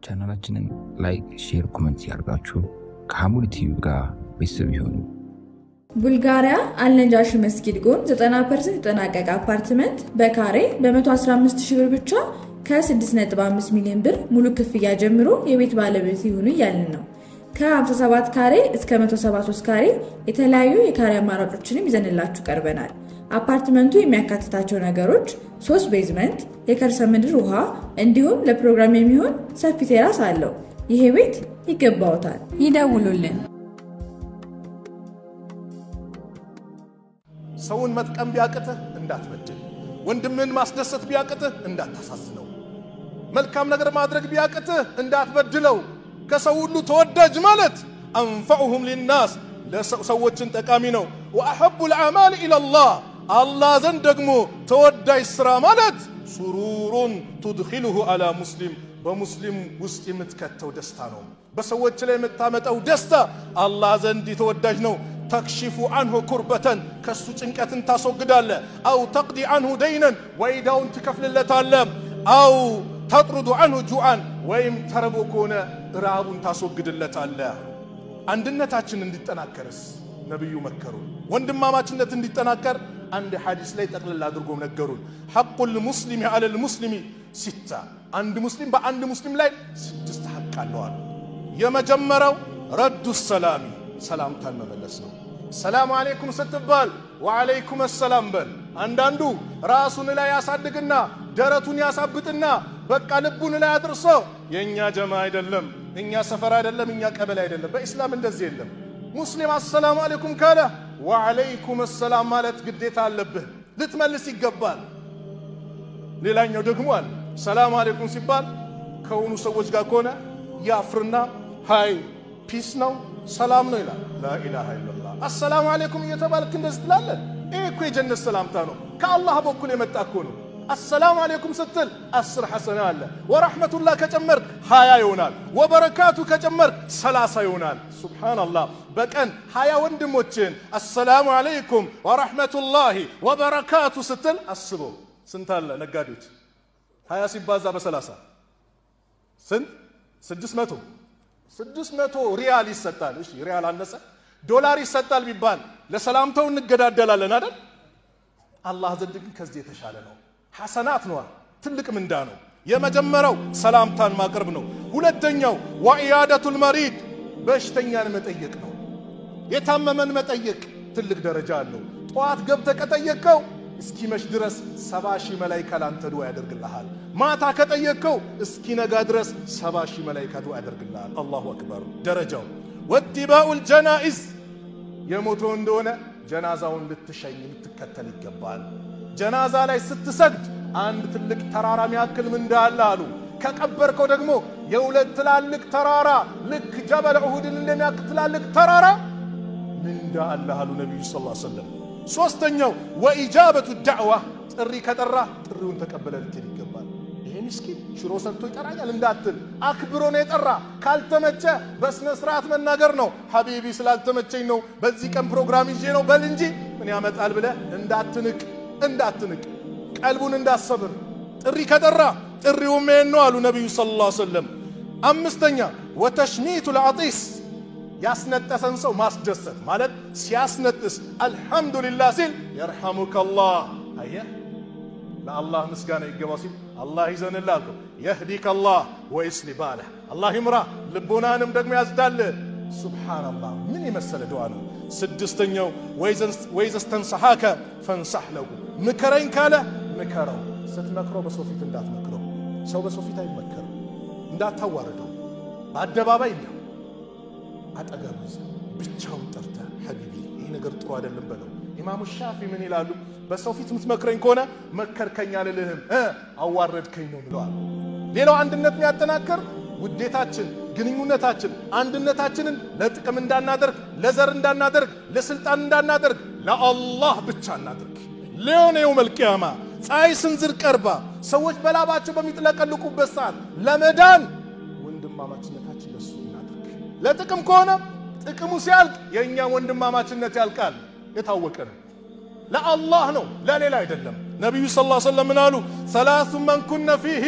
ቻናላችንን ላይክ ሼር ኮሜንት ያርጋችሁ ከሐሙድ ቲቪ ጋር ቤተሰብ ይሁኑ ቡልጋሪያ አልነጃሺ መስጊድ ጎን 90% የተጠናቀቀ አፓርትመንት በካሬ በ115000 ብር ብቻ ከ6.5 ሚሊዮን ብር ሙሉ ክፍያ ጀምሮ የቤት ባለቤት ይሁኑ ያልን ነው ከ57 ካሬ እስከ 173 ካሬ የተለያዩ የካሬ አማራጮችንም ይዘንላችሁ ቀርበናል አፓርትመንቱ የሚያካትታቸው ነገሮች 3 ቤዝመንት የከርሰ ምድር ውሃ እንዲሁም ለፕሮግራም የሚሆን ሰፊ ቴራስ አለው ይሄ ቤት ይገባውታል ይደውሉልን ሰውን መጥቀም ቢያቅትህ እንዳትበድል ወንድምን ማስደሰት ቢያቅትህ እንዳታሳዝነው መልካም ነገር ማድረግ ቢያቅትህ እንዳትበድለው ከሰው ሁሉ ተወዳጅ ማለት አንፈዑሁም للناس ለሰዎችን ጠቃሚ ነው ወአሐቡ الأعمال إلى الله الله ዘንድ ደግሞ ተወዳጅ ስራ ማለት ሱሩሩን تدخله على مسلم በሙስሊም ውስጥ የምትከተው ደስታ ነው በሰዎች ላይ የምታመጣው ደስታ الله ዘንድ ተወዳጅ ነው تكشف عنه كربة كسو ጭንቀትን ታስወግዳለ او تقضي عنه دينا ويداون ትከፍልለታለ او تطرد عنه جوعا ወይም ተርቦ ከሆነ ራቡን ታስወግድለታለ አንድነታችን እንዲጠናከርስ ነብዩ መከሩ ወንድማማችነት እንዲጠናከር አንድ ሐዲስ ላይ ጠቅልል አድርጎ ነገሩን حق المسلم على المسلم 6 አንድ ሙስሊም በአንድ ሙስሊም ላይ 6 ሐቅ አለው የመጀመሪያው ረዱ السلام ሰላምታን መመለስ ነው ሰላም አለይኩም ስትባል ወአለይኩም السلام በል አንዳንዱ ራሱን ላይ ያሳድግና ደረቱን ያሳብጥና በቃ ልቡን ላይ አድርሶ የኛ ጀማ አይደለም እኛ ሰፈር አይደለም እኛ ቀበሌ አይደለም በእስላም እንደዚህ የለም ሙስሊም السلام عليكم ካለ وعليكم السلام ማለት ግዴታ አለብህ ልትመልስ ይገባል ሌላኛው ደግሞ አለ ሰላም አለይኩም ሲባል ከሆኑ ሰዎች ጋር ኮነ ያፍርና ሃይ ፒስ ነው ሰላም ነው ይላል لا اله الا الله السلام عليكم እየተባልክ እንደዚህ ትላለህ እኮ የጀነት ሰላምታ ነው ከአላህ በኩል የመጣ እኮ ነው السلام عليكم ستل 10 حسنه الله ورحمه الله كجمر 20 ይሆናል وبركاته كجمر 30 ይሆናል سبحان الله በቀን 20 ወንድሞችን السلام عليكم ورحمه الله وبركاته ስትል አስቦ ስንት አለ ነጋዴዎች 20 ሲባዛ በ30 ስንት 600 ሪያል ይሰጣል እሺ ሪያል አነሰ ዶላር ይሰጣል ቢባል ለሰላምታው እንገዳደላለን አይደል አላህ ዘንድ ግን ከዚህ የተሻለ ነው ሐሰናት ነው ትልቅ ምንዳ ነው የመጀመሪያው ሰላምታን ማቅረብ ነው ሁለተኛው ወኢያደቱል መሪድ በሽተኛን መጠየቅ ነው የታመመን መጠየቅ ትልቅ ደረጃ አለው ጧት ገብተ ከጠየቀው እስኪመሽ ድረስ 70000 መላእክት ላንተ ዱዓ ያደርግልሃል ማታ ከጠየቀው እስኪነጋ ድረስ 70000 መላእክት ዱዓ ያደርግልሃል አላሁ አክበር ደረጃው ወትባኡል ጀናኢዝ የሞቶ እንደሆነ ጀናዛውን ልትሸኝ ልትከተል ይገባል ጀናዛ ላይ ስትሰግድ አንድ ትልቅ ተራራ የሚያክል ምንዳ አለ አሉ ከቀበርከው ደግሞ የሁለት ትላልቅ ተራራ ልክ ጀበል ኡሁድን እንደሚያክል ትላልቅ ተራራ ምንዳ አለ አሉ ነብዩ ሰለላሁ ዐለይሂ ወሰለም ሶስተኛው ወኢጃበቱ ዳዕዋ ጥሪ ከጠራ ጥሪውን ተቀበለ ልትል ይገባል ይሄ ምስኪን ሽሮ ሰጥቶ ይጠራኛል እንዳትል አክብሮ ነው የጠራ ካልተመቸ በስነ ስርዓት መናገር ነው ሐቢቢ ስላልተመቸኝ ነው በዚህ ቀን ፕሮግራም ይዤ ነው በል እንጂ ምን ያመጣል ብለ እንዳትንቅ ቀልቡን እንዳሰብር ጥሪ ከጠራ ጥሪው ምን ነው አሉ ነብዩ ሰለላሁ ዐለይሂ ወሰለም አምስተኛ ወተሽሚቱል አጢስ ያስነጠሰን ሰው ማስደሰት ማለት ሲያስነጥስ አልহামዱሊላህ ሲል ይርሐሙከላህ አየ ለአላህ ምስጋና ይገባው ሲል አላህ ይዘንላል ይህዲከላህ ወይስሊ ባለ አላህ ይምራ ልቦናንም ደግሞ ያዝዳል ሱብሃንአላህ ምን ይመስል ዱዓ ነው ስድስተኛው ወይዘስተንሰሐከ ፈንሰህ ለው ምከረኝ ካለ ምከረው ስትመክረው በሶፊት እንዳትመክረው ሰው በሶፊት አይመከር እንዳታዋርደው በአደባባይ ነው አጠገብህ ብቻውን ጠርተ ሐቢቢ ይሄ ነገር ጥሩ አይደለም በለው ኢማሙ ሻፊ ምን ይላሉ በሶፊት ምትመክረኝ ከሆነ መከርከኝ አልልህም አዋረድከኝ ነው ብለዋል ሌላው አንድነት ያጠናከር ውዴታችን ግንኙነታችን አንድነታችንን ለጥቅም እንዳናደርግ ለዘር እንዳናደርግ ለስልጣን እንዳናደርግ ለአላህ ብቻ እናደርግ ለዮኔው መልቂያማ ፀሐይ ስንዝር ቀርባ ሰዎች በላባቸው በሚጥለቀልቁበት ሰዓት ለመዳን ወንድማማችነታችን ለሱ እናደርግ ለጥቅም ከሆነ ጥቅሙ ሲያልቅ የኛ ወንድማማችነት ያልቃል የታወቀ ነው ለአላህ ነው ለሌላ አይደለም ነብዩ ሰለላሁ ዐለይሂ ወሰለም አሉ ثلاث من كن فيه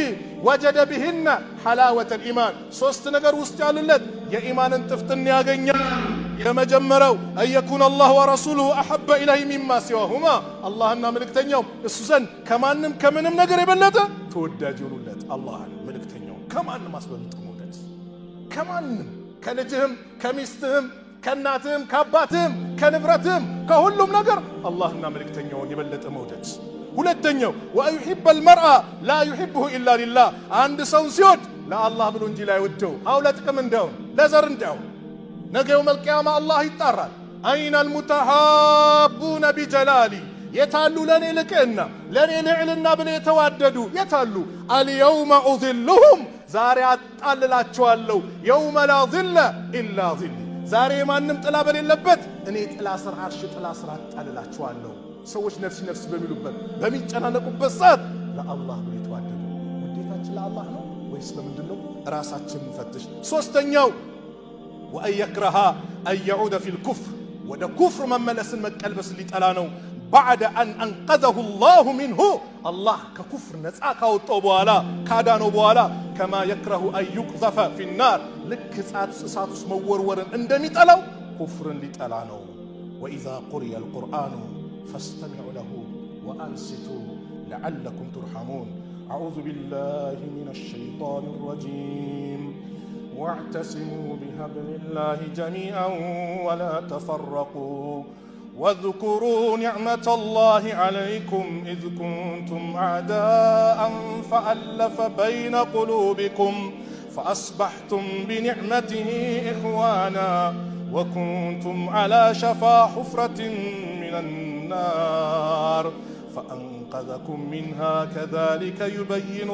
وجد بهن حلاوة الإيمان ሶስት ነገር ውስጥ ያሉለት የኢማንን ጥፍጥና ያገኛል የመጀመሪያው أن يكون الله ورسوله أحب إليه مما سواهما اللهنا ملكتنيو እሱ ዘንድ ከማንም ከምንም ነገር የበለጠ ተወዳጅ ይሆኑለት አላህን መልእክተኛው ከማንም አስበልጦ መውደድ ከማንም ከልጅህም ከሚስትህም ከናትህም ከአባትህም ከንብረትህም ከሁሉም ነገር አላህና መልእክተኛውን የበለጠ መውደድ ሁለተኛው ويحب المرء لا يحبه الا لله አንድ ሰው ሲወድ ለአላህ ብሎ እንጂ ላይ ወደው አውለጥቅም እንደው ለዘር እንደው ነገው መልቂያማ አላህ ይጣራል አይን المتحابون بجلالي የታሉ ለኔ ልቅና ለኔ ልዕልና ብለው የተዋደዱ የታሉ اليوم اذلهم ዛሬ አጣልላቸዋለሁ يوم لا ظل الا ظل ዛሬ ማንም ጥላ በሌለበት እኔ ጥላ ስር አርሽ ጥላ ስር አጣልላቸዋለሁ ሰዎች ነፍስ በሚሉበት በሚጨናነቁበት ሰዓት ለአላህ ብለው የተዋደዱ ውዴታችን ለአላህ ነው ወይስ ለምንድነው ራሳችንን ፈትሽ ሶስተኛው وأن يكره أن يعود في الكفر وده كفر مملس مقلبس لطلانو بعد أن أنقذه الله منه الله ككفر نسعى كاوطو بوالا كادانو بوالا كما يكره أن يقذف في النار لك ساتس مورورن اندمي طلو كفر لطلانو وإذا قرئ القرآن فاستمعوا له وأنصتوا لعلكم ترحمون أعوذ بالله من الشيطان الرجيم واعتصموا بحبل الله جميعا ولا تفرقوا واذكروا نعمة الله عليكم إذ كنتم أعداء فألف بين قلوبكم فأصبحتم بنعمته إخوانا وكنتم على شفا حفرة من النار فأنقذكم منها كذلك يبين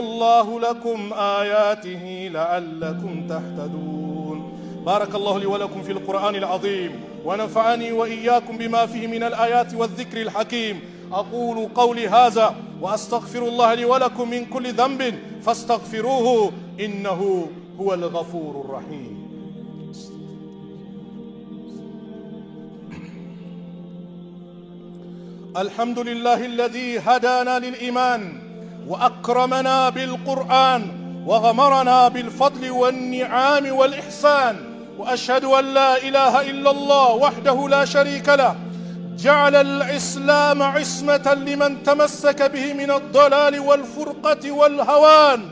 الله لكم آياته لعلكم تهتدون بارك الله لي ولكم في القرآن العظيم ونفعني وإياكم بما فيه من الآيات والذكر الحكيم أقول قولي هذا وأستغفر الله لي ولكم من كل ذنب فاستغفروه إنه هو الغفور الرحيم الحمد لله الذي هدانا للإيمان وأكرمنا بالقرآن وغمرنا بالفضل والنعام والإحسان وأشهد أن لا إله إلا الله وحده لا شريك له جعل الإسلام عصمة لمن تمسك به من الضلال والفرقة والهوان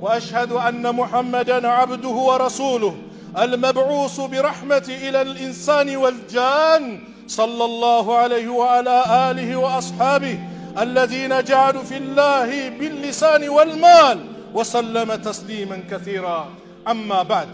وأشهد أن محمدًا عبده ورسوله المبعوث برحمة إلى الإنسان والجان صلى الله عليه وعلى آله وأصحابه الذين جعلوا في الله باللسان والمال وسلم تسليما كثيرا أما بعد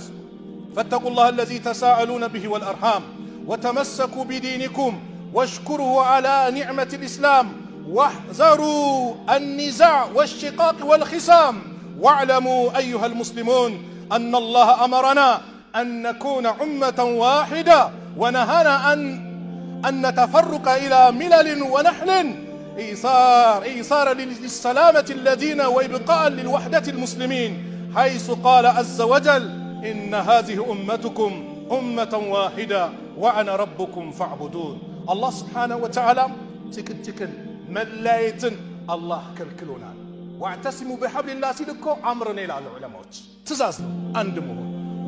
فاتقوا الله الذي تساءلون به والأرحام وتمسكوا بدينكم واشكروا على نعمة الإسلام واحذروا النزاع والشقاق والخصام واعلموا أيها المسلمون أن الله أمرنا أن نكون أمة واحدة ونهانا أن نتفرق إلى ملل ونحل إيثار للسلامة الذين وإبقاء للوحدة المسلمين حيث قال عز وجل إن هذه أمتكم أمة واحدة وأنا ربكم فاعبدون الله سبحانه وتعالى تكن ملايتن الله كلكلونا واعتصموا بحبل الله سيلكو أمرنا إلى العلماء تزازلوا أندموا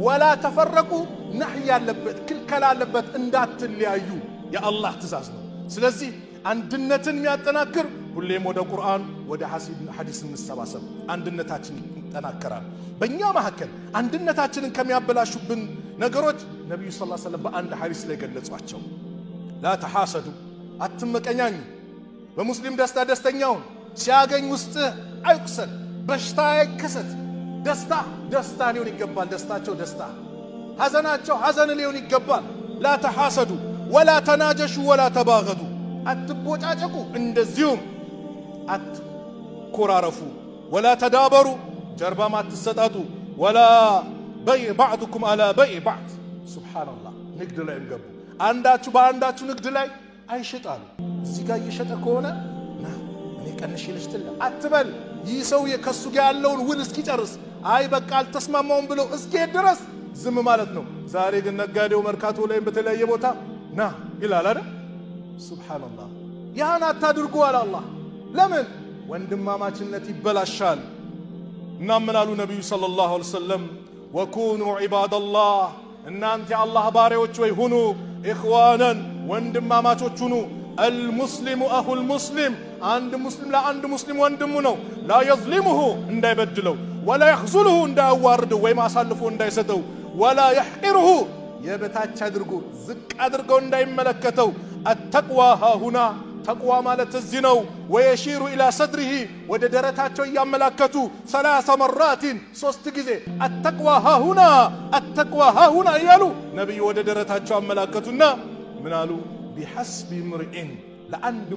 ولا تفرقوا نحيا لبت كل كلا لبت اندات اللي أيو يا الله تزازلوا سلزي አንድነትን የሚያጠናክር ሁሌም ወደ ቁርአን ወደ ሐዲስ እንሰባሰብ አንድነታችን ይጠናከራል በእኛ መሐከል አንድነታችንን ከሚያበላሹብን ነገሮች ነብዩ ሰለላሁ ዐለይሂ ወሰለም በአንድ ሐዲስ ላይ ገለጿቸው لا تحاسدوا አትመቀኛኙ በሙስሊም ደስተኛው ሲያገኝ ውስጥ አይቁሰል በሽታ አይከሰት ደስታ ሊሆን ይገባል ደስታቸው ደስታ ሐዘናቸው ሐዘን ሊሆን ይገባል لا تحاسدوا ولا تناجشوا ولا تباغضوا አትቦጫጨቁ እንደዚሁም አትኮራረፉ ولا تدابروا ጀርባ ማትሰጣጡ ولا بيع بعضكم على بيع بعض سبحان الله ንግድ ላይ እንገቡ አንዳችሁ በአንዳችሁ ንግድ ላይ አይሽጣሉ እዚህ ጋር እየሸጠ ከሆነ ና እኔ ቀንሽ ልሽጥል አትበል ይህ ሰው የከሱ ጋር ያለውን ውል እስኪጨርስ አይ በቃ አልተስማማውም ብሎ እስኪ ድረስ ዝም ማለት ነው ዛሬ ግን ነጋዴው መርካቶ ላይ በተለያየ ቦታ ና ይላል አይደል سبحان الله ያን አታድርጉ አለ አላህ ለምን ወንድማማችነት ይበላሻል እናምናሉ ነብዩ ሰለላሁ ዐለይሂ ወሰለም ወኩኑ ዒባደላህ እናንተ የአላህ ባሪያዎች ወይ ሁኑ ኢኽዋናን ወንድማማቾች ሁኑ المسلم أخو المسلم عند مسلم لا عند مسلم وندمونه لا يظلمه انداي بدلو ولا يخذله انداي اوارده وما صلفه انداي ستو ولا يحقره يبتاچ ادرغو زق ادرغو انداي ملكتو التقوى ها هنا تقوى مالت الزنو ويشير الى صدره ود درتاچو يملكتو 3 مرات 3 غزي التقوى ها هنا التقوى ها هنا يالو نبي ود درتاچو املكتونا منالو بحسب امرئ لعند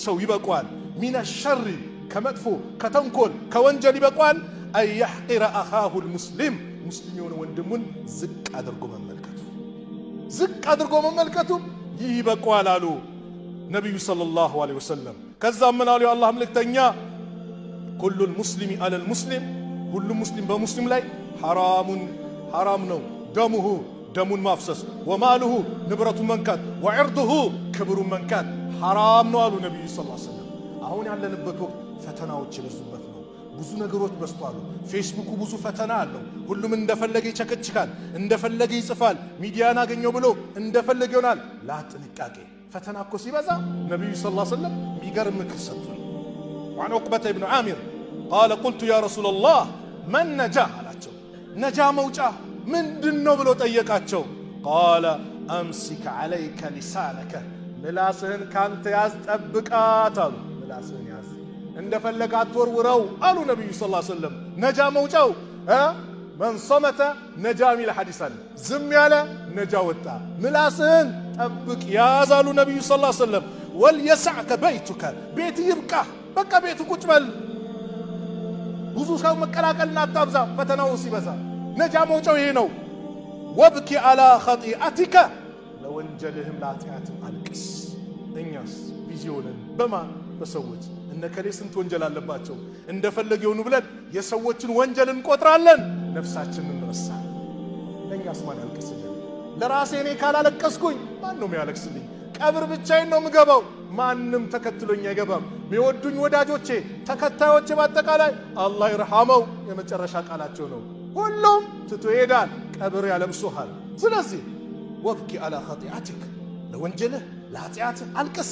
سو يبقوال من الشر كمدفو كتنكل كونجل يبقوال أن يحقر أخاه المسلم مسلمون وندمون زق أدرقو من ملكته زق أدرقو من ملكته يبقوال على نبي صلى الله عليه وسلم كذا من عليه الله ملك تنيا كل المسلم على المسلم كل مسلم بمسلم لا حرام نو دمه دم مافسس وماله نبرة منكات وعرضه كبر منكات حرام نوالو نبي صلى الله عليه وسلم አሁን ያለንበት ወቅት ፈተናዎች ይበዙበት ነው ብዙ ነገሮች በስቷል ፌስቡክ ብዙ ፈተና አለው ሁሉም እንደፈለገ ይቸከችካል እንደፈለገ ይጽፋል ሚዲያን አገኘው ብሎ እንደፈለገ ይሆናል ላጥንቃቄ ፈተና እኮ ሲበዛ ነብዩ ሰለላሁ ዐለይሂ ወሰለም ሚገርም ክሰቱ وعن عقبة بن عامر قال قلت يا رسول الله من نجا አላቸው ነጃ መውጫ ምንድነው ብሎ ጠየቃቸው قال امسك عليك لسانك ملاسህን ካንተ ያዝ ጠብቃት አሉ ملاسህን ያዝ እንደፈለገ አትወርውረው አሉ ነብዩ ሰለላሁ ዐለይሂ ወሰለም ነጃ መውጫው من صمت نجا من الحديث ዝም ያለ ነጃ ወጣ ملاسህን ጠብቅ ያዝ አሉ ነብዩ ሰለላሁ ዐለይሂ ወሰለም وليسعك بيتك ቤት ይብቃ በቃ ቤት ቁጭ በል ብዙ ሰው መቀላቀልና አታብዛ ፈተናው ሲበዛ ነጃ መውጫው ይሄ ነው وابكي على خطيئتك لو انجلهم لا تعتم القس እኛስ ቢዚዮንን በማን በሰዎች እነከሌ ስንት ወንጀል አለባቸው እንደፈለገው ነው ብለን የሰዎችን ወንጀል እንቆጥራለን ነፍሳችንን እንረሳ ለኛስ ማን ያልቅስልኝ ለራሴ እኔ ካላለቀስኩኝ ማን ነው የሚያለቅስልኝ ቀብር ብቻዬን ነው ምገባው ማንንም ተከትሎኝ አይገባም የሚወዱኝ ወዳጆቼ ተከታዮቼ በአጠቃላይ አላህ ይርሐመው የመጨረሻ ቃላቸው ነው ሁሉም ትቶ ይሄዳል ቀብር ያለብሱሃል ስለዚህ وابكي على خطيئتك ለወንጀልህ ለኃጢአት አልቅስ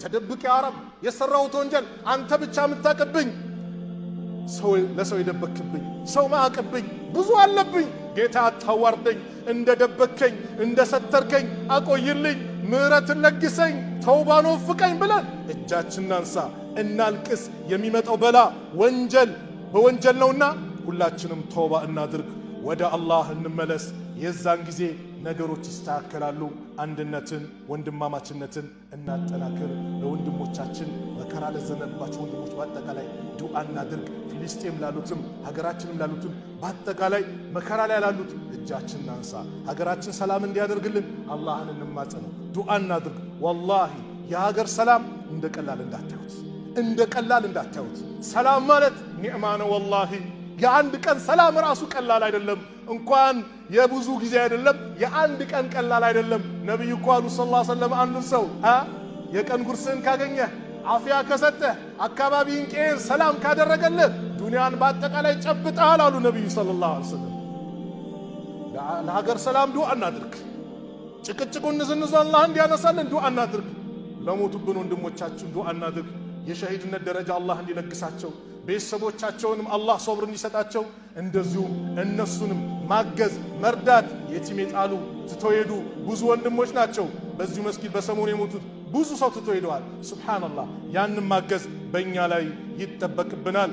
ተደብቅ ያ ረብ የሰራሁት ወንጀል አንተ ብቻ የምታቀብኝ ሰው ለሰው ይደበክብኝ ሰው ማቀብኝ ብዙ አለብኝ ጌታ አታዋርደኝ እንደደበከኝ እንደሰተርከኝ አቆይልኝ ምህረትን ለግሰኝ ተውባን ወፍቀኝ ብለን እጃችንን አንሳ እናልቅስ የሚመጣው በላ ወንጀል በወንጀል ነውና ሁላችንም ተውባ እናድርግ ወደ አላህ እንመለስ የዛን ጊዜ ነገሮች ይስተካከላሉ አንድነትን ወንድማማችነትን እናጠናክር ለወንድሞቻችን መከራ ለዘነባቸው ወንድሞች በአጠቃላይ ዱዓ እናድርግ ፍልስጤም ላሉትም ሀገራችንም ላሉትም በአጠቃላይ መከራ ላይ ያሉት እጃችንን አንሳ ሀገራችን ሰላም እንዲያደርግልን አላህን እንማጸነው ዱዓ እናድርግ والله የሀገር ሰላም እንደቀላል እንዳታዩት ሰላም ማለት ኒዕማ ነው والله የአንድ ቀን ሰላም ራሱ ቀላል አይደለም እንኳን የብዙ ጊዜ አይደለም የአንድ ቀን ቀላል አይደለም ነብዩ ቃሉ ሰለላሁ ዐለይሂ ወሰለም አንድ ሰው የቀን ጉርስን ካገኘ አፍያ ከሰጠ አካባቢን ቄር ሰላም ካደረገለ ዱንያን በአጠቃላይ ጨብጣል አሉ ነብዩ ሰለላሁ ዐለይሂ ወሰለም ለሀገር ሰላም ዱዓ እናድርግ ጭቅጭቁን ንዝንዙ አላህ እንዲያነሳልን ዱዓ እናድርግ ለሞቱብን ወንድሞቻችን ዱዓ እናድርግ የሸሂድነት ደረጃ አላህ እንዲለግሳቸው ቤተሰቦቻቸውንም አላህ ሶብር እንዲሰጣቸው እንደዚሁም እነሱንም ማገዝ መርዳት የቲም የጣሉ ትተውሄዱ ብዙ ወንድሞች ናቸው በዚህ መስጊድ በሰሞኑ የሞቱት ብዙ ሰው ትተውሄደዋል ሱብሃንአላህ ያንን ማገዝ በእኛ ላይ ይተበቅብናል